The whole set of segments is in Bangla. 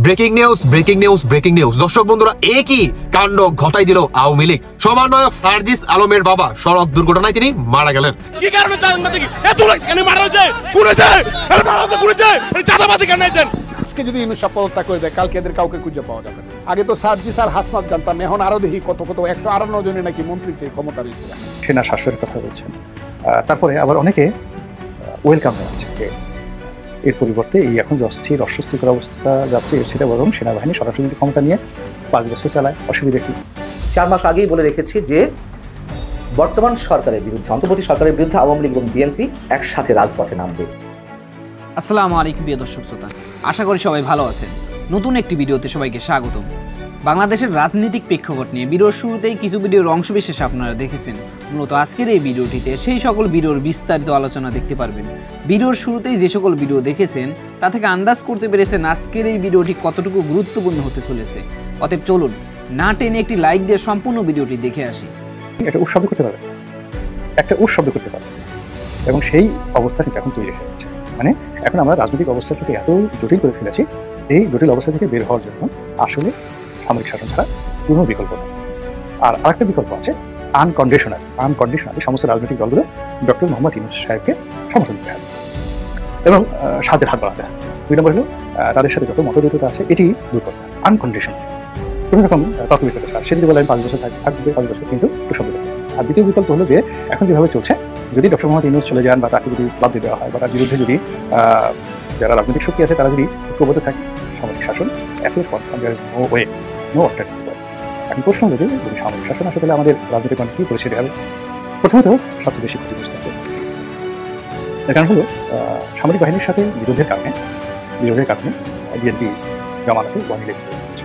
Breaking news breaking news breaking news দর্শক বন্ধুরা, একই কাণ্ড ঘটাই দিল আওয়ামী লীগ সমন্বয়ক সার্জিস আলমের বাবা সড়ক দুর্ঘটনায় তিনি মারা গেলেন। কি কারণে এত লোক সেখানে মারা হয়েছে? পুড়েছে, পুড়েছে, চাঁদাবাজি কেন হয়েছেন? আজকে যদি ইনুস পদত্যাগ করে দেয়, কালকে এদের কাউকে খুঁজে পাওয়া যাবে না। আগে তো সার্জিস আর হাসনাত জানতাম, এখন আরো দেখি কত 158 জনে নাকি মন্ত্রী চেয়ে ক্ষমতা রয়েছে। সেনা শাসনের কথা বলছেন, তারপরে আবার অনেকে ওয়েলকাম জানাচ্ছে যে এর পরিবর্তে এই এখন যে অস্বস্তিকর অবস্থা যাচ্ছে এর সেটা বরং সেনাবাহিনী সরাসরি ক্ষমতা নিয়ে 5 বছর চালায়, অসুবিধা কি? 4 মাস আগেই বলে রেখেছি যে বর্তমান সরকারের বিরুদ্ধে, অন্তর্বর্তী সরকারের বিরুদ্ধে আওয়ামী লীগ এবং বিএনপি একসাথে রাজপথে নামবে। আসসালামু আলাইকুম প্রিয় দর্শক শ্রোতা, আশা করি সবাই ভালো আছেন। নতুন একটি ভিডিওতে সবাইকে স্বাগতম। বাংলাদেশের রাজনৈতিক প্রেক্ষাপট নিয়ে ভিডিওর শুরুতেই কিছু ভিডিওর অংশবিশেষ আপনারা দেখেছেন। মূলত আজকের এই ভিডিওটিতে সেই সকল ভিডিওর বিস্তারিত আলোচনা দেখতে পারবেন। ভিডিওর শুরুতেই যে সকল ভিডিও দেখেছেন তা থেকে আন্দাজ করতে পেরেছেন আজকের এই ভিডিওটি কতটুকু গুরুত্বপূর্ণ হতে চলেছে। অতএব চলুন না টেনে একটি লাইক দিয়ে সম্পূর্ণ ভিডিওটি দেখে আসি। একটা উৎসব করতে পারবে, একটা উৎসব করতে পারবে, এবং সেই অবস্থা কিন্তু এখন তৈরি হয়ে যাচ্ছে। মানে এখন আমরা রাজনৈতিক অবস্থাটাকে এত জটিল করে ফেলেছি, এই জটিল অবস্থা থেকে বের হওয়ার জন্য আসলে সামরিক শাসন ছাড়া কোনো বিকল্প নেই। আর আরেকটা বিকল্প আছে, আনকন্ডিশনালি সমস্ত রাজনৈতিক দলগুলো ডক্টর মোহাম্মদ ইউনূস সাহেবকে সমর্থন দিতে হবে এবং সাহায্যের হাত বাড়াতে হবে। 2 নম্বর হলো তাদের সাথে যত মতবিরোধ আছে এটি দূর করতে হবে আনকন্ডিশনাল। কোনো রকম তত্ত্ববিকতা ছাড়া সে যদি বলেন 5 বছর থাকবে 5 বছর, কিন্তু একটু বিকল্প। আর দ্বিতীয় বিকল্প হলো যে এখন যেভাবে চলছে, যদি ডক্টর মোহাম্মদ ইউনূস চলে যান বা তাকে যদি বাদ দিয়ে দেওয়া হয় বা তার বিরুদ্ধে যদি যারা রাজনৈতিক শক্তি আছে তারা যদি ঐক্যবদ্ধ থাকে, সামরিক শাসন নো অল্টারনেটিভ। এখন প্রশ্ন হলো যে যদি সামরিক শাসন আসে তাহলে আমাদের রাজনৈতিক অনেক কী পরিস্থিতি হবে? প্রথমত সবচেয়ে বেশি ক্ষতি বুঝতে হবে। এর কারণ হলো সামরিক বাহিনীর সাথে বিরোধের কারণে বিএনপি জামানাতে ওয়ানি লেগে হচ্ছে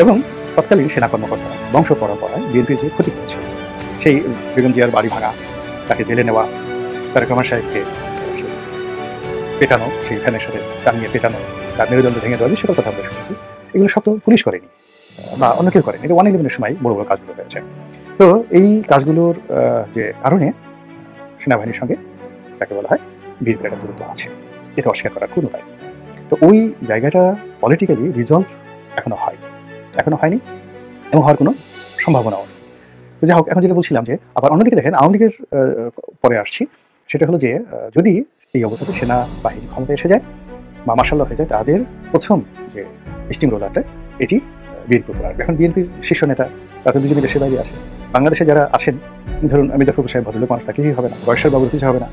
এবং তৎকালীন সেনা কর্মকর্তারা বংশ পরম্পরায় বিএনপির যে ক্ষতি করেছে, সেই বেগম জিয়ার বাড়ি ভাঙা, তাকে জেলে নেওয়া, তারেক রহমান সাহেবকে পেটানো, সেই ফ্যানের সাথে টানিয়ে পেটানো, তার মেরুদণ্ড ভেঙে দেওয়া, যে সকল কথা আমরা শুনেছি, এগুলো সব তো পুলিশ করেনি বা অন্য কেউ করেনি। এটা 1/11-এর সময় বড় বড় কাজগুলো হয়েছে। তো এই কাজগুলোর যে কারণে সেনাবাহিনীর সঙ্গে তাকে বলা হয় বিএনপির একটা গুরুত্ব আছে, এটা অস্বীকার করার কোনো উপায়। তো ওই জায়গাটা পলিটিক্যালি রিজলভ এখনো হয়নি এবং হওয়ার কোনো সম্ভাবনাও নেই। তো যাই হোক, এখন যেটা বলছিলাম যে আবার অন্যদিকে দেখেন আওয়ামী লীগের পরে আসছি, সেটা হলো যে যদি এই অবস্থাতে সেনাবাহিনী ক্ষমতা এসে যায় বা মার্শাল হয়ে যায়, তাদের প্রথম যে স্টিম রোলারটা এটি বিএনপির উপর আসবে। এখন বিএনপির শীর্ষ নেতা তাদের দুজনে দেশের বাইরে আছে। বাংলাদেশে যারা আছেন, ধরুন মির্জা ফখরুল সাহেব ভদ্রলোক মানুষ, তাকে হবে না, বয়সের বাবুর কিছু হবে না,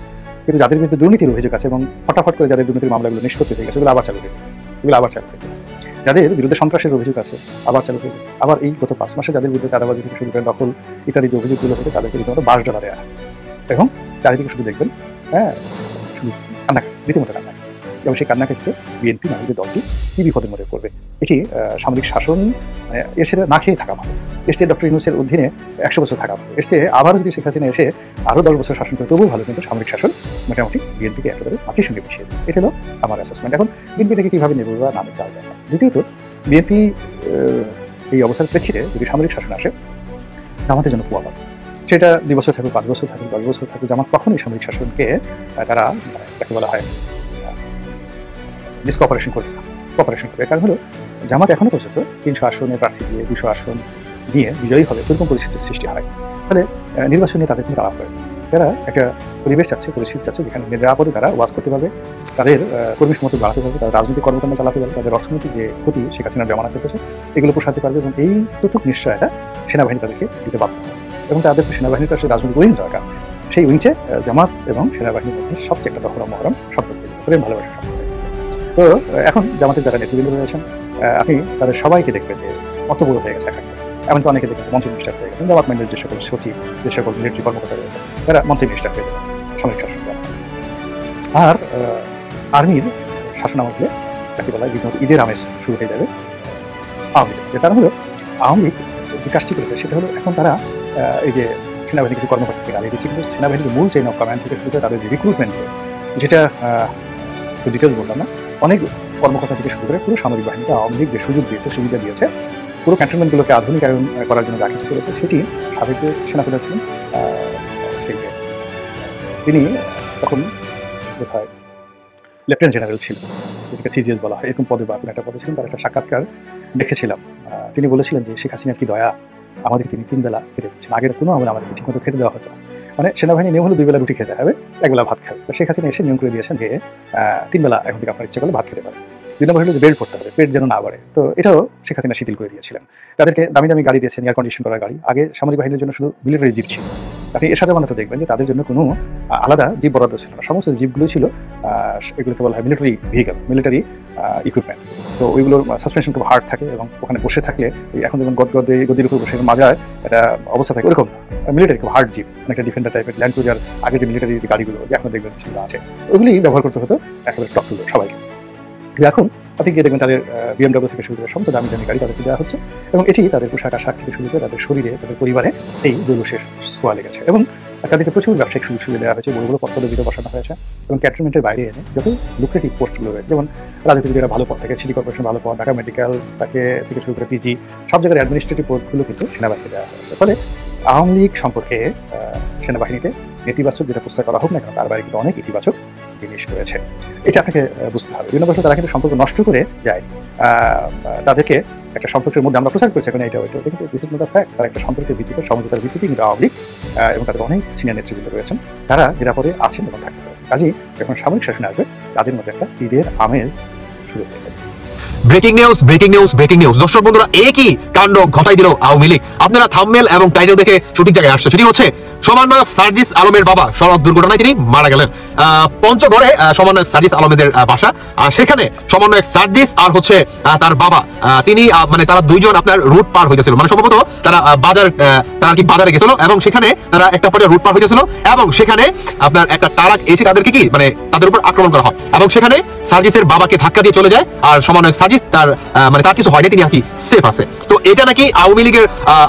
কিন্তু যাদের বিরুদ্ধে দুর্নীতির অভিযোগ আছে এবং ফটাফট করে যাদের দুর্নীতির মামলাগুলো নিষ্পত্তি হয়ে গেছে, এগুলো আবার চালু হয়ে যাদের বিরুদ্ধে সন্ত্রাসের অভিযোগ আছে আবার চালু হয়ে গেছে। আবার এই গত 5 মাসে যাদের বিরুদ্ধে চাঁদাবাজি থেকে শুরু করে দখল ইত্যাদি যে অভিযোগগুলো হয়েছে, তাদেরকে রীতিমতো 12 ডলার দেওয়া হয় এবং চারিদিকে শুধু দেখবেন শুধু রীতিমতো কান্নাকাটি, এবং সেই কান্নাকাটিতে বিএনপি নামে যে দলটি কি বিপদের মধ্যে পড়বে। এটি সামরিক শাসন এর সাথে না খেয়ে থাকা ভালো, এর চেয়ে ডক্টর ইউনূসের অধীনে 100 বছর থাকা ভালো, এর চেয়ে আবারও যদি শেখ হাসিনা এসে আরও 10 বছর শাসন করে তবুও ভালো, কিন্তু সামরিক শাসন মোটামুটি বিএনপিকে একেবারে মাটির সঙ্গে মিশিয়ে দেয়। এটা হলো আমার অ্যাসেসমেন্ট। এখন বিএনপি থেকে কীভাবে নেবে বা না নেবে আলাদা। দ্বিতীয়ত, বিএনপি এই অবস্থার প্রেক্ষিতে যদি সামরিক শাসন আসে, জামাতের জন্য কুয়া পাবে। সেটা 2 বছর থাকুক, 5 বছর থাকুক, 10 বছর থাকুক, জামাত কখনোই সামরিক শাসনকে তারা যাকে বলা হয় ডিসকপারেশন করবে না, কপারেশন করবে। কারণ হলো জামাত এখনো পর্যন্ত 300 আসনের প্রার্থী দিয়ে 200 আসন নিয়ে বিজয়ী হবে এরকম পরিস্থিতির সৃষ্টি হয়। ফলে নির্বাচনে তাদের কোনো তাড়া পড়ে না। তারা একটা পরিবেশ চাচ্ছে, পরিস্থিতি চাচ্ছে যেখানে নিরাপদে তারা ওয়াজ করতে পারবে, তাদের কর্মী সমর্থন বাড়াতে পারবে, তাদের রাজনৈতিক কর্মকাণ্ড চালাতে পারবে, তাদের অর্থনৈতিক যে ক্ষতি শেখ হাসিনার জমানা করতেছে এগুলো পোষাতে পারবে, এবং এই টুকু নিশ্চয়তা সেনাবাহিনী তাদেরকে দিতে বাধ্য হবে। এবং তাদের সেনাবাহিনীর কাছে রাজনৈতিক উইং দরকার, সেই উইংসে জামাত এবং সেনাবাহিনীর মধ্যে সবচেয়ে একটা দখল মহরম সম্পর্ক, প্রেম ভালোবাসা সম্পর্ক। তো এখন জামাতের যারা নেতৃবৃন্দ রয়েছেন, আপনি তাদের সবাইকে দেখবেন যে কত বড় হয়ে গেছে। এমনকি অনেকে দেখবেন মন্ত্রী মিনিস্টার হয়ে গেছেন। জামাত মাইন্ডের যে সকল সচিব, যে সকল মিলিটারি কর্মকর্তা রয়েছে, তারা মন্ত্রী মিনিস্টার হয়ে যাবে সামরিক শাসন। আর আর্মির শাসন আমলে তাকে বলা হয় রীতিমতো ঈদের আমেজ শুরু হয়ে যাবে আওয়ামী লীগ। যে কারণ হলো আওয়ামী লীগ যে কাজটি করেছে সেটা হলো এখন তারা এই যে সেনাবাহিনী কিছু কর্মকর্তাকে গালিয়ে দিচ্ছে, কিন্তু সেনাবাহিনীর মূল চেইন অফ কমান্ড থেকে শুরু করে তাদের যে রিক্রুটমেন্ট, যেটা ডিটেলস বললাম না, অনেক কর্মকর্তা থেকে শুরু করে পুরো সামরিক বাহিনীকে আওয়ামী লীগ যে সুযোগ দিয়েছে, সুবিধা দিয়েছে, পুরো ক্যান্টনমেন্টগুলোকে আধুনিকায়ন করার জন্য যা কিছু করেছে, সেটি সাবেক সেনাপ্রধান ছিলেন সেই তিনি তখন বোধহয় লেফটেন্যান্ট জেনারেল ছিল, যেটাকে সিজিএস বলা হয়, এরকম পদে বা কোনো একটা পদে ছিলেন। তার একটা সাক্ষাৎকার দেখেছিলাম। তিনি বলেছিলেন যে শেখ হাসিনার কি দয়া, আমাদেরকে তিনি 3 বেলা খেতে দিচ্ছেন, আগের কোনো আমলে আমাদেরকে ঠিকমতো খেতে দেওয়া হতো না। মানে সেনাবাহিনী নিয়ম হলো 2 বেলা রুটি খেতে হবে, 1 বেলা ভাত খাবে। তো শেখ হাসিনা এসে নিয়ম করে দিয়েছেন যে 3 বেলা এখন থেকে আপনার ইচ্ছে করলে ভাত খেতে পারে। 2 নম্বর হলো যে বেল্ট পড়তে হবে, পেট যেন না বাড়ে। তো এটাও শেখ হাসিনা শিথিল করে দিয়েছিলেন। তাদেরকে দামি দামি গাড়ি দিয়েছেন, এয়ার কন্ডিশন করা গাড়ি। আগে সামরিক বাহিনীর জন্য শুধু মিলিটারি জিপ ছিল। আপনি এর সাথে বানাতে দেখবেন যে তাদের জন্য কোনো আলাদা জিপ বরাদ্দ ছিল না, সমস্ত জিপগুলো ছিল এগুলোকে বলা হয় মিলিটারি ভেহিকল, মিলিটারি ইকুইপমেন্ট। তো ওইগুলোর সাসপেনশন খুব হার্ড থাকে এবং ওখানে বসে থাকলে এখন যেমন গদির উপর বসে মাজায় একটা অবস্থা থাকে, ওরকম মিলিটারি খুব হার্ড জিপ, অনেকটা ডিফেন্ডার টাইপের, ল্যান্ড ক্রুজার আগে যে মিলিটারি যে গাড়িগুলো যে এখন দেখবেন সেগুলো আছে, ওইগুলি ব্যবহার করতে হতো একেবারে টপ টু সবাইকে। এখন আপনি গিয়ে দেখবেন তাদের বিএমডব্লিউ থেকে শুরু করে সমস্ত দামি দামি গাড়ি তাদেরকে দেওয়া হচ্ছে, এবং এটি তাদের পোশাক আশাক থেকে শুরু করে তাদের শরীরে, তাদের পরিবারে এই জৌলুসের ছোঁয়া লেগেছে। এবং তাদেরকে প্রচুর ব্যবসায়িক সুযোগ সুবিধা দেওয়া হয়েছে, বড় বড় পদপদবিতে বসানো হয়েছে, এবং ক্যান্টনমেন্টের বাইরে এনে যত লুক্রেটিভ পোস্টগুলো রয়েছে, যেমন রাজনীতি যেটা ভালো পদ থাকে, সিটি কর্পোরেশন ভালো পদ, ঢাকা মেডিকেল তাকে থেকে শুরু করে পিজি, সব জায়গায় অ্যাডমিনিস্ট্রেটিভ পদগুলো কিন্তু সেনাবাহিনীতে দেওয়া হয়েছে। ফলে আওয়ামী লীগ সম্পর্কে সেনাবাহিনীতে নেতিবাচক যেটা প্রস্তাব করা হোক না কেন, তার বাইরে কিন্তু অনেক ইতিবাচক জিনিস রয়েছে। এটা আপনাকে বুঝতে হবে। বিভিন্ন বছর তারা কিন্তু সম্পর্ক নষ্ট করে যায়, তাদেরকে একটা সম্পর্কের মধ্যে আমরা প্রচার করছি এখন এটা ওইটা, কিন্তু this is not a fact. তারা একটা সম্পর্কের ভিত্তিতে, সমঝোতার ভিত্তিতে কিন্তু আওয়ামী লীগ এবং তাদের অনেক সিনিয়র নেতৃবৃন্দ রয়েছেন, তারা নিরাপদে আছেন এবং থাকতে পারেন। কাজেই যখন সামরিক শাসন আসবে তাদের মধ্যে একটা ঈদের আমেজ শুরু হয়ে যাবে। Breaking news, breaking news, breaking news. দর্শক বন্ধুরা, একই কাণ্ড ঘটাই দিল আওয়ামী লীগ। আপনারা থাম্বনেল এবং টাইটেল দেখে সঠিক জায়গায় আসছে। সেটি হচ্ছে সমন্বয়ক সার্জিস আলমের বাবা সড়ক দুর্ঘটনায় তিনি মারা গেলেন। পঞ্চগড়ে সমন্বয়ক সার্জিস আলমেদের বাসা, সেখানে সমন্বয়ক সার্জিস আর হচ্ছে তার বাবা, তিনি মানে তারা দুইজন আপনার রুট পার হইতেছিল, মানে সম্ভবত তারা বাজারে গেছিল, এবং সেখানে তারা একটা পর্যায়ে রুট পার হইতেছিল, এবং সেখানে আপনার একটা ট্রাক এসে তাদেরকে কি মানে তাদের উপর আক্রমণ করা হয়, এবং সেখানে সার্জিসের বাবাকে ধাক্কা দিয়ে চলে যায়। আর সমন্বয়ক সার্জিস তার মানে তার কিছু হয়নি, তিনি নাকি সেফ আছে। তো এটা নাকি আওয়ামী লীগের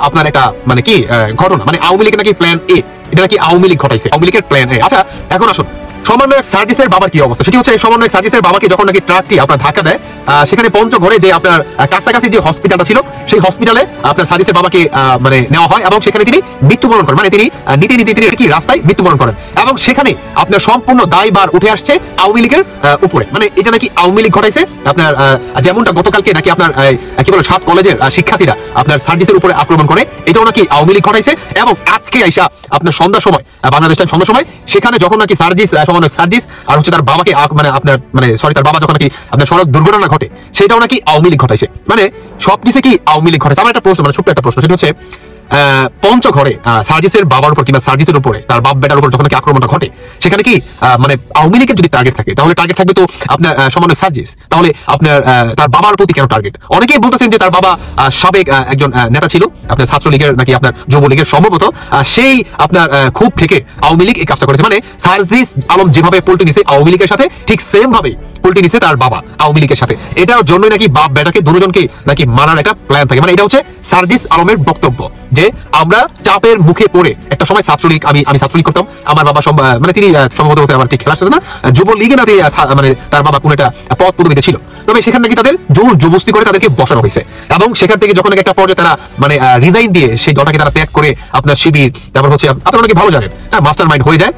আপনার একটা মানে কি ঘটনা, মানে আওয়ামী লীগের নাকি প্ল্যান এ, এটা নাকি আওয়ামী লীগ ঘটাইছে, আওয়ামী লীগের প্ল্যান এ। আচ্ছা, এখন আসুন সমন্বয়ক সার্জিসের বাবার কি অবস্থা। সেটি হচ্ছে সমন্বয়ক সার্জিসের বাবাকে যখন নাকি ট্রাকটি আপনার ধাক্কা দেয়, সেখানে পঞ্চগড়ে যে আপনার কাছাকাছি যে হসপিটালটা ছিল, সেই হসপিটালে আপনার সার্জিসের বাবাকে মানে নেওয়া হয়, এবং সেখানে তিনি মৃত্যুবরণ করেন। মানে তিনি নিতে তিনি কি রাস্তায় মৃত্যুবরণ করেন, এবং সেখানে আপনার সম্পূর্ণ দায়ভার উঠে আসছে আওয়ামী লীগের উপরে। মানে এটা নাকি আওয়ামী লীগ ঘটাইছে। আপনার যেমনটা গতকালকে নাকি আপনার কি বলে 7 কলেজের শিক্ষার্থীরা আপনার সার্জিসের উপরে আক্রমণ করে, এটাও নাকি আওয়ামী লীগ ঘটাইছে। এবং আজকে আইসা আপনার সন্ধ্যার সময়, বাংলাদেশ টাইম সন্ধ্যার সময়, সেখানে যখন নাকি সার্জিস সমন্বয়ক সার্জিস আর হচ্ছে তার বাবাকে মানে আপনার মানে সরি তার বাবা যখন নাকি আপনার সড়ক দুর্ঘটনা ঘটে, সেটাও নাকি আওয়ামী লীগ ঘটাইছে। মানে সবকিছু কি আওয়ামী লীগ ঘটাইছে। আমার একটা প্রশ্ন, মানে ছোট্ট একটা প্রশ্ন, সেটা হচ্ছে পঞ্চগড়ে সার্জিসের বাবার উপর কিংবা সার্জিসের উপরে তার বাপ বেটার উপর যখন নাকি আক্রমণটা ঘটে, সেখানে কি মানে আওয়ামী লীগের যদি টার্গেট থাকে, তাহলে টার্গেট থাকবে তো আপনার সমন্বয়ক সার্জিস, তাহলে আপনার তার বাবার প্রতি কেন টার্গেট? অনেকেই বলতেছেন যে তার বাবা সাবেক একজন নেতা ছিল আপনার ছাত্রলীগের নাকি আপনার যুবলীগের, সম্ভবত সেই আপনার খুব থেকে আওয়ামী লীগ এই কাজটা করেছে। মানে সার্জিস আলম যেভাবে পল্টি নিছে আওয়ামী লীগের সাথে, ঠিক সেম ভাবে পল্টি নিছে তার বাবা আওয়ামী লীগের সাথে। এটার জন্যই নাকি বাপ বেটাকে দুজনকে নাকি মারার একটা প্ল্যান থাকে। মানে এটা হচ্ছে সার্জিস আলমের বক্তব্য যে আমরা চাপের মুখে পড়ে, একটা সময় ছাত্রলীগ, আমি ছাত্রলীগ করতাম, আমার বাবা মানে তিনি সম্ভবত আমার ঠিক খেলার সাথে না যুবলীগে না, মানে তার বাবা কোন একটা পদ পদবিতে ছিল, তবে সেখানে নাকি তাদের জোর জবস্তি করে তাদেরকে বসানো হয়েছে, এবং সেখান থেকে যখন একটা পর্যায়ে তারা মানে রিজাইন দিয়ে সেই দলটাকে তারা ত্যাগ করে আপনার শিবির, তারপর হচ্ছে আপনারা নাকি ভালো জানেন মাস্টার মাইন্ড হয়ে যায়,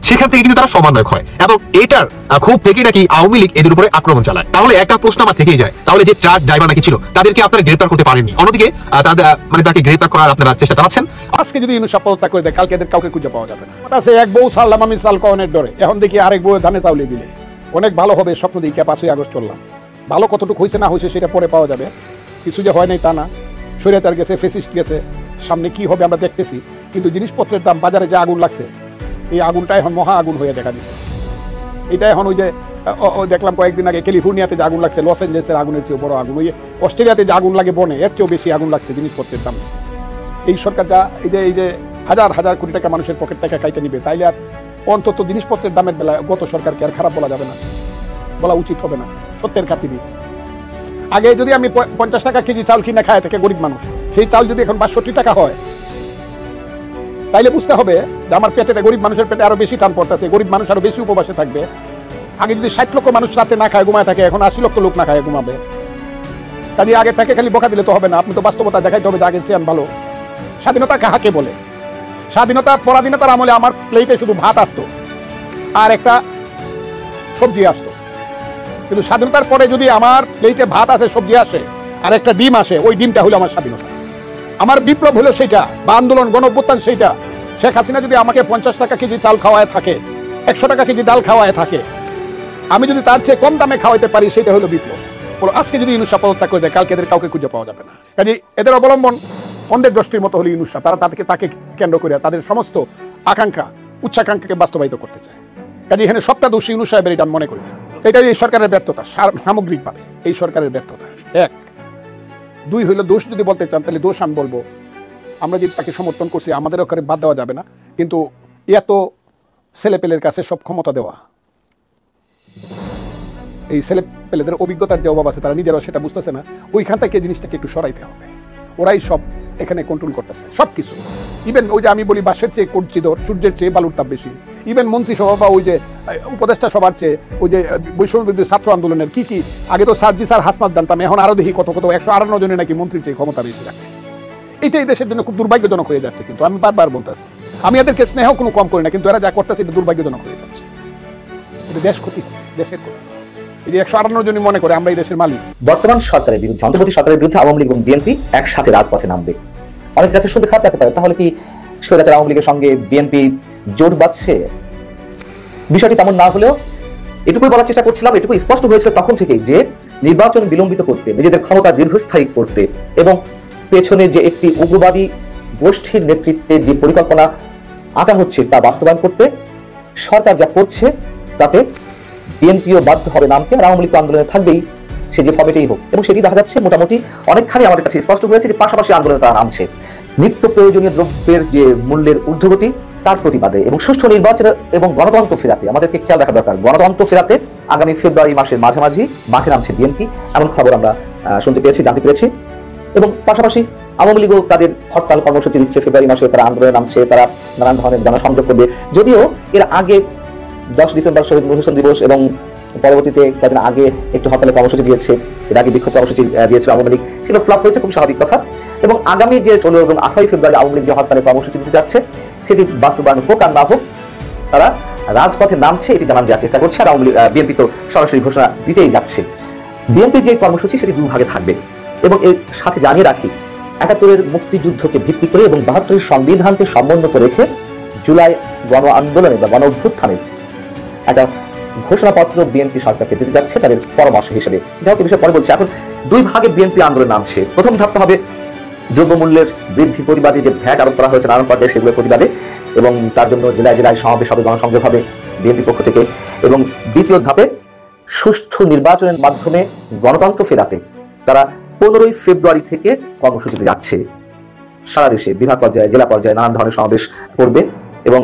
সেখান থেকে কিন্তু তারা সমন্বয়ক হয়, এবং এটার খুব থেকে নাকি আওয়ামী লীগ এদের উপরে আক্রমণ চালায়। তাহলে একটা প্রশ্ন আমার থেকেই যায়, তাহলে যে ট্রাক ড্রাইভার নাকি ছিল তাদেরকে আপনারা গ্রেফতার করতে পারেননি, অন্যদিকে তাদের মানে তাকে গ্রেফতার করার আপনারা চেষ্টা চালাচ্ছেন। আজকে যদি ইউনুস পদত্যাগ করে দেয়, কালকে এদের কাউকে খুঁজে পাওয়া যাবে না। আছে এক বউ ছাড়লাম আমি চাল কনের ডরে, এখন দেখি আরেক বউ ধানে চাউলে দিলে অনেক ভালো হবে, স্বপ্ন দিই 5ই আগস্ট করলাম। ভালো কতটুকু হয়েছে না হয়েছে সেটা পরে পাওয়া যাবে, কিছু যে হয় নাই তা না। স্বৈরাচার গেছে, ফেসিস্ট গেছে, সামনে কি হবে আমরা দেখতেছি। কিন্তু জিনিসপত্রের দাম, বাজারে যে আগুন লাগছে, এই আগুনটা এখন মহা আগুন হয়ে দেখা দিচ্ছে। এটা এখন ওই যে দেখলাম কয়েকদিন আগে ক্যালিফোর্নিয়াতে যে আগুন লাগছে, লস এঞ্জেলসের আগুনের চেয়েও বড় আগুন, ওই অস্ট্রেলিয়াতে যে আগুন লাগে বনে, এর চেয়েও বেশি আগুন লাগছে জিনিসপত্রের দাম। এই সরকার যা এই যে হাজার হাজার কোটি টাকা মানুষের পকেট টাকা কাইটে নিবে, তাইলে আর অন্তত জিনিসপত্রের দামের বেলায় গত সরকারকে আর খারাপ বলা যাবে না, বলা উচিত হবে না সত্যের খাতিরে। আগে যদি আমি 50 টাকা কেজি চাল কিনে খায় থাকে গরিব মানুষ, সেই চাল যদি এখন 62 টাকা হয়, তাইলে বুঝতে হবে যে আমার পেটে, গরিব মানুষের পেটে আরো বেশি টান পড়তেছে, গরিব মানুষ আরো বেশি উপবাসে থাকবে। আগে যদি 60 লক্ষ মানুষ রাতে না খায় ঘুমায় থাকে, এখন 80 লক্ষ লোক না খায় ঘুমাবে। কাজে আগের তাকে খালি বকা দিলে তো হবে না, আপনি তো বাস্তবতা দেখাইতে হবে যে আগের চেয়ে ভালো। স্বাধীনতা কাহাকে বলে? স্বাধীনতা পরাধীনতার আমলে আমার প্লেটে শুধু ভাত আসতো আর একটা সবজি আসতো, কিন্তু স্বাধীনতার পরে যদি আমার প্লেটে ভাত আসে, সবজি আসে, আর একটা ডিম আসে, ওই ডিমটা হলো আমার স্বাধীনতা। আমার বিপ্লব হলো সেটা, বা আন্দোলন গণঅভ্যুত্থান সেইটা। শেখ হাসিনা যদি আমাকে 50 টাকা কেজি চাল খাওয়ায় থাকে, 100 টাকা কেজি ডাল খাওয়ায় থাকে, আমি যদি তার চেয়ে কম দামে খাওয়াইতে পারি, সেটা হলো বিপ্লব। আজকে যদি ইউনুস সাহেব পদত্যাগ করে দেয়, কালকে এদের কাউকে খুঁজে পাওয়া যাবে না। কাজে এদের অবলম্বন অন্ধের দৃষ্টির মতো হলো ইউনুস সাহেব। তারা তাকে কেন্দ্র করে তাদের সমস্ত আকাঙ্ক্ষা, উচ্চাকাঙ্ক্ষাকে বাস্তবায়িত করতে চায়। কাজে এখানে সবটা দোষী ইউনুস সাহেবের, এটা আমি মনে করি না। এটাই এই সরকারের ব্যর্থতা, সামগ্রিকভাবে এই সরকারের ব্যর্থতা। 1 2 হইলো দোষ যদি বলতে চান, তাহলে দোষ আমি বলবো আমরা যদি তাকে সমর্থন করছি, আমাদের ওখানে বাদ দেওয়া যাবে না। কিন্তু এত ছেলেপেলের কাছে সব ক্ষমতা দেওয়া, এই ছেলেপেলেদের অভিজ্ঞতার যে অভাব আছে, তারা নিজেরাও সেটা বুঝতেছে না। ওইখান থেকে জিনিসটাকে একটু সরাইতে হবে। ওরাই সব এখানে কন্ট্রোল করতেছে সব কিছু। ইভেন ওই যে আমি বলি বাঁশের চেয়ে কঞ্চিদর, সূর্যের চেয়ে বালুর তাপ বেশি। ইভেন মন্ত্রিসভা বা ওই যে উপদেষ্টা সবার চেয়ে ওই যে বৈষম্য বিরোধী ছাত্র আন্দোলনের কি আগে তো সার্জিস আর হাসনাত জানতাম, এখন আরো দেখি কত 158 জনের নাকি মন্ত্রীর চেয়ে ক্ষমতা বেশি রাখে। এটাই দেশের জন্য খুব দুর্ভাগ্যজনক হয়ে যাচ্ছে। কিন্তু আমি বারবার বলতেছি, আমি এদেরকে স্নেহ কোনো কম করি না, কিন্তু এরা যা করতেছে এটা দুর্ভাগ্যজনক হয়ে যাচ্ছে। এটা দেশ ক্ষতি, দেশের ক্ষতি। এই যে 158 জনই মনে করে আমরা এই দেশের মালিক। বর্তমান সরকারের বিরুদ্ধে, অন্তর্বর্তী সরকারের বিরুদ্ধে আওয়ামী লীগ এবং বিএনপি একসাথে রাজপথে নামবে। অনেক কাছে শুনতে খারাপ লাগতে পারে, তাহলে কি স্বৈরাচার আওয়ামী লীগের সঙ্গে বিএনপি জোট বাঁধছে? বিষয়টি তেমন না হলেও এটুকুই বলার চেষ্টা করছিলাম, এটুকু স্পষ্ট হয়েছিল তখন থেকেই যে নির্বাচন বিলম্বিত করতে, নিজেদের ক্ষমতা দীর্ঘস্থায়ী করতে এবং পেছনে যে একটি উগ্রবাদী গোষ্ঠীর নেতৃত্বে যে পরিকল্পনা আঁকা হচ্ছে তা বাস্তবায়ন করতে সরকার যা করছে, তাতে বিএনপিও বাধ্য হবে নামতে, আর আওয়ামী লীগ আন্দোলনে থাকবেই, সে যে ফর্মেটেই হোক। এবং সেটি দেখা যাচ্ছে মোটামুটি অনেকখানি আমাদের কাছে স্পষ্ট হয়েছে যে পাশাপাশি আন্দোলনে তারা নামছে। নিত্য প্রয়োজনীয় দ্রব্যের যে মূল্যের ঊর্ধ্বগতি, তার প্রতিবাদে এবং সুষ্ঠু নির্বাচন এবং গণতন্ত্র ফেরাতে আমাদেরকে খেয়াল রাখা দরকার। গণতন্ত্র ফেরাতে আগামী ফেব্রুয়ারি মাসের মাঝামাঝি মাঠে নামছে বিএনপি, এমন খবর আমরা শুনতে পেয়েছি, জানতে পেরেছি। এবং পাশাপাশি আওয়ামী লীগও তাদের হরতাল কর্মসূচি দিচ্ছে, ফেব্রুয়ারি মাসে তারা আন্দোলনে নামছে, তারা নানান ধরনের জনসংযোগ করবে। যদিও এর আগে 10 ডিসেম্বর শহীদ নজরুল হোসেন দিবস এবং পরবর্তীতে কয়েকদিন আগে একটু হরতালের কর্মসূচি দিয়েছে, এর আগে বিক্ষোভ কর্মসূচি দিয়েছিল আওয়ামী লীগ, সেগুলো ফ্লপ হয়েছে, খুব স্বাভাবিক কথা। এবং আগামী যে 16 এবং 18 ফেব্রুয়ারি আওয়ামী লীগ যে হরতালের কর্মসূচি দিতে যাচ্ছে, সেটি বাস্তবায়ন হোক আর না হোক, তারা রাজপথে নামছে, এটি জানান দেওয়ার চেষ্টা করছে। আর আওয়ামী লীগ বিএনপি তো সরাসরি ঘোষণা দিতেই যাচ্ছে। বিএনপির যে কর্মসূচি সেটি 2 ভাগে থাকবে। এবং এর সাথে জানিয়ে রাখি, 71-এর মুক্তিযুদ্ধকে ভিত্তি করে এবং 72-এর সংবিধানকে সমুন্নত রেখে জুলাই গণ আন্দোলনে বা গণ অভ্যুত্থানে একটা ঘোষণাপত্র বিএনপি সরকারকে দিতে যাচ্ছে তাদের পরামর্শ হিসেবে। যাই হোক, এই বিষয়ে পরে বলছি। এখন 2 ভাগে বিএনপি আন্দোলন নামছে। প্রথম ধাপটা হবে দ্রব্যমূল্যের বৃদ্ধি প্রতিবাদে, যে ভ্যাট আরোপ করা হয়েছে নানান পর্যায়ে, সেগুলোর প্রতিবাদে, এবং তার জন্য জেলায় জেলায় সমাবেশ হবে, গণসংযোগ হবে বিএনপির পক্ষ থেকে। এবং দ্বিতীয় ধাপে সুষ্ঠু নির্বাচনের মাধ্যমে গণতন্ত্র ফেরাতে তারা 15 ফেব্রুয়ারি থেকে কর্মসূচিতে যাচ্ছে। সারা দেশে বিভাগ পর্যায়ে, জেলা পর্যায়ে নানান ধরনের সমাবেশ করবে এবং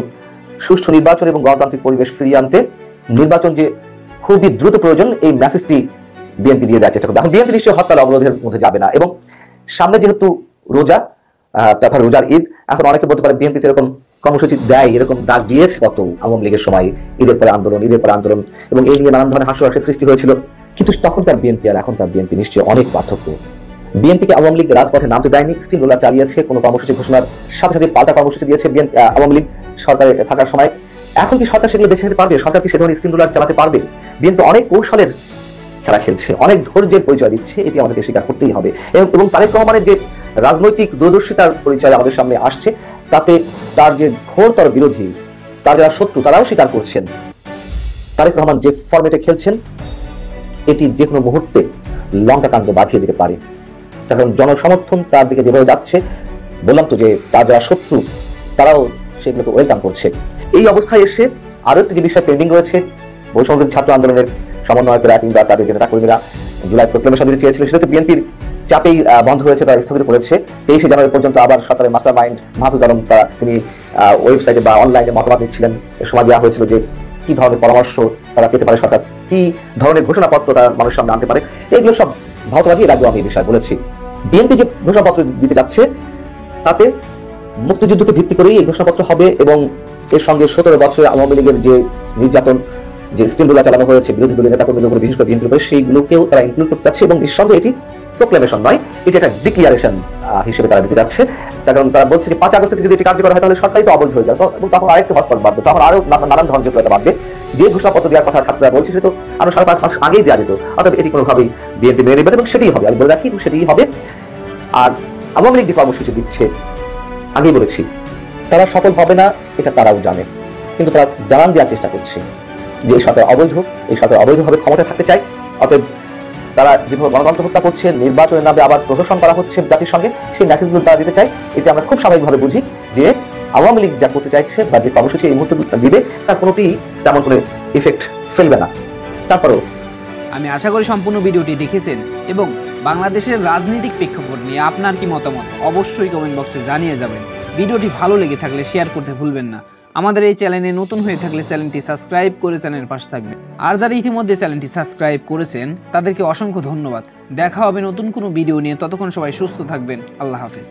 সুষ্ঠু নির্বাচন এবং গণতান্ত্রিক পরিবেশ ফিরিয়ে আনতে নির্বাচন যে খুবই দ্রুত প্রয়োজন, এই মেসেজটি বিএনপি দিয়ে দেওয়ার চেষ্টা করবে। এখন বিএনপি নিশ্চয়ই হরতাল অবরোধের মধ্যে যাবে না। এবং সামনে যেহেতু রোজা, তথা রোজার ঈদ, এখন অনেকে বলতে পারে বিএনপি তো এরকম কর্মসূচি দেয়, এরকম ডাক দিয়েছে কত আওয়ামী লীগের সময়, ঈদের পরে আন্দোলন, ঈদের পরে আন্দোলন, এবং এই নিয়ে নানান ধরনের হাস্যরসের সৃষ্টি হয়েছিল। কিন্তু তখনকার বিএনপি আর এখনকার বিএনপি নিশ্চয়ই অনেক পার্থক্য। বিএনপিকে আওয়ামী লীগ রাজপথে নামতে দেয়নি, স্টিম রোলার চালিয়েছে, কোনো কর্মসূচি ঘোষণার সাথে সাথে পাল্টা কর্মসূচি দিয়েছে আওয়ামী লীগ সরকারে থাকার সময়। এখন কি সরকার সেগুলো বেছে নিতে পারবে? সরকার কি সে ধরনের স্টিম রোলার চালাতে পারবে? বিএনপি অনেক কৌশলের খেলা খেলছে, অনেক ধৈর্যের পরিচয় দিচ্ছে, এটি আমাদেরকে স্বীকার করতেই হবে। এবং তারেক রহমানের যে রাজনৈতিক দূরদর্শিতার পরিচয় আমাদের সামনে আসছে, তাতে তার যে ঘোরতর বিরোধী, তার যারা শত্রু, তারাও স্বীকার করছেন তারেক রহমান যে ফরম্যাটে খেলছেন, এটি যে কোনো মুহূর্তে লঙ্কা কাণ্ড বাঁধিয়ে দিতে পারে। কারণ জনসমর্থন তার দিকে যেভাবে যাচ্ছে, বললাম তো যে তার যারা শত্রু, তারাও সেগুলোকে ওয়েলকাম করছে। এই অবস্থায় এসে আরো একটি যে বিষয় পেন্ডিং রয়েছে, বৈষম্য ছাত্র আন্দোলনের সমন্বয়করা কিংবা তাদের যে নেতাকর্মীরা জুলাই প্রক্লেমেশন দিতে চেয়েছিল, সেটা তো বিএনপির চাপেই বন্ধ হয়েছে, তারা স্থগিত করেছে। 23 জানুয়ারি পর্যন্ত আবার সরকারের মাস্টার মাইন্ড মাহফুজ আলম, তিনি ওয়েবসাইটে বা অনলাইনে মতামত দিচ্ছিলেন। সময় দেওয়া হয়েছিল যে কি ধরনের পরামর্শ তারা পেতে পারে, সরকার কি ধরনের ঘোষণাপত্র তারা মানুষের সামনে আনতে পারে, এগুলো সব ভাওতাবাজি। এর আগেও আমি এই বিষয়ে বলেছি। বিএনপি যে ঘোষণাপত্র দিতে যাচ্ছে, তাতে মুক্তিযুদ্ধকে ভিত্তি করেই এই ঘোষণাপত্র হবে এবং এর সঙ্গে 17 বছরে আওয়ামী লীগের যে নির্যাতন, যে স্টিম রোলার চালানো হয়েছে বিরোধী দলীয় নেতাকর্মীদের উপরে, বিশেষ করে বিএনপির উপরে, সেইগুলোকেও তারা ইনক্লুড করতে চাচ্ছে। এবং নিঃসন্দেহে এটি প্রোক্লেমেশন নয়, এটি একটা ডিক্লিয়ারেশন হিসেবে তারা দিতে যাচ্ছে। তার কারণ তারা বলছে যে 5 আগস্ট থেকে যদি এটি কার্যকর হয় তাহলে সরকারই তো অবৈধ হয়ে যাবে, এবং তখন আরেকটু হসপাস বাড়বে, তখন আরো নানান ধরনের জটিলতা বাড়বে। যে ঘোষণাপত্র দেওয়ার কথা ছাত্ররা বলছে সেটা তো আরো 5.5 মাস আগেই দেওয়া যেত, অর্থাৎ এটি কোনোভাবেই বিএনপি মেনে নেবে, এবং সেটাই হবে, আমি বলে রাখি সেটাই হবে। আর আওয়ামী লীগ যে কর্মসূচি দিচ্ছে, আগেই বলেছি তারা সফল হবে না, এটা তারাও জানে, কিন্তু তারা জানান দেওয়ার চেষ্টা করছে যে এই সরকার অবৈধ, এই সরকার অবৈধভাবে ক্ষমতায় থাকতে চায়। অতএব তারা যেভাবে গণতন্ত্র হত্যা করছে, নির্বাচনের নামে আবার প্রহসন করা হচ্ছে জাতির সঙ্গে, সেই মেসেজগুলো তারা দিতে চায়। এটি আমরা খুব স্বাভাবিকভাবে বুঝি যে আওয়ামী লীগ যা করতে চাইছে বা যে কর্মসূচি এই মুহূর্তে দিবে তার কোনোটি তেমন কোনো ইফেক্ট ফেলবে না। তারপরেও আমি আশা করি সম্পূর্ণ ভিডিওটি দেখেছেন এবং বাংলাদেশের রাজনৈতিক প্রেক্ষাপট নিয়ে আপনার কি মতামত অবশ্যই কমেন্ট বক্সে জানিয়ে যাবেন। ভিডিওটি ভালো লেগে থাকলে শেয়ার করতে ভুলবেন না। আমাদের এই চ্যানেলে নতুন হয়ে থাকলে চ্যানেলটি সাবস্ক্রাইব করে চ্যানেলের পাশে থাকবেন। আর যারা ইতিমধ্যে চ্যানেলটি সাবস্ক্রাইব করেছেন তাদেরকে অসংখ্য ধন্যবাদ। দেখা হবে নতুন কোনো ভিডিও নিয়ে, ততক্ষণ সবাই সুস্থ থাকবেন। আল্লাহ হাফেজ।